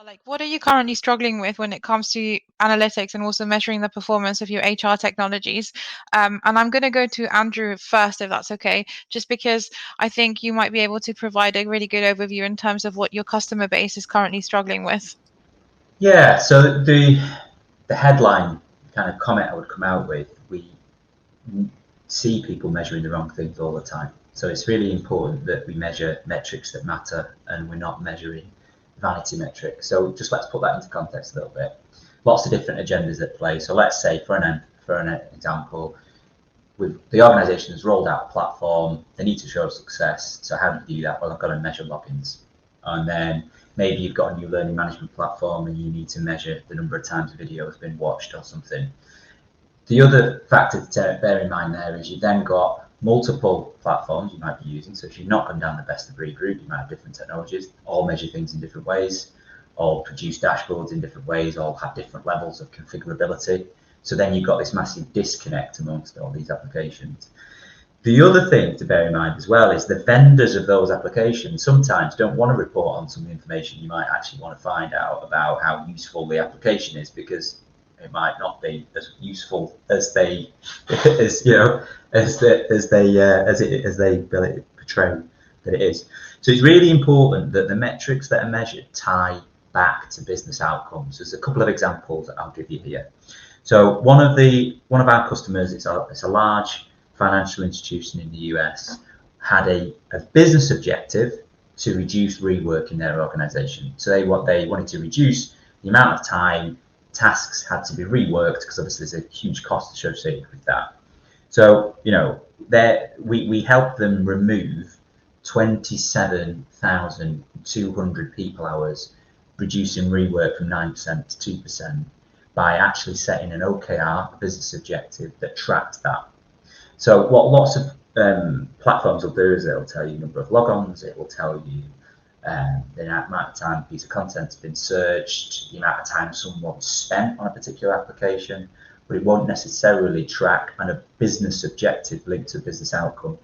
Like, what are you currently struggling with when it comes to analytics and also measuring the performance of your HR technologies? And I'm going to go to Andrew first, if that's okay, just because I think you might be able to provide a really good overview in terms of what your customer base is currently struggling with. Yeah, so the headline kind of comment I would come out with, we see people measuring the wrong things all the time. So it's really important that we measure metrics that matter and we're not measuring vanity metrics. So just let's put that into context a little bit. Lots of different agendas at play. So let's say for an example, the organisation has rolled out a platform, they need to show success. So how do you do that? Well, I've got to measure logins. And then maybe you've got a new learning management platform and you need to measure the number of times a video has been watched or something. The other factor to bear in mind there is you've then got multiple platforms you might be using. So if you've not gone down the best of breed route, you might have different technologies, all measure things in different ways, all produce dashboards in different ways, all have different levels of configurability. So then you've got this massive disconnect amongst all these applications. The other thing to bear in mind as well is the vendors of those applications sometimes don't want to report on some of the information you might actually want to find out about how useful the application is, because it might not be as useful as they portray that it is. So it's really important that the metrics that are measured tie back to business outcomes. There's a couple of examples that I'll give you here. So one of our customers, it's a large financial institution in the US, had a business objective to reduce rework in their organization. So they wanted to reduce the amount of time tasks had to be reworked, because obviously there's a huge cost associated with that. So, we helped them remove 27,200 people hours, reducing rework from 9% to 2%, by actually setting an OKR, a business objective, that tracked that. So what lots of platforms will do is it'll tell you the number of logons, it will tell you the amount of time a piece of content's been searched, the amount of time someone spent on a particular application, but it won't necessarily track a business objective linked to a business outcome.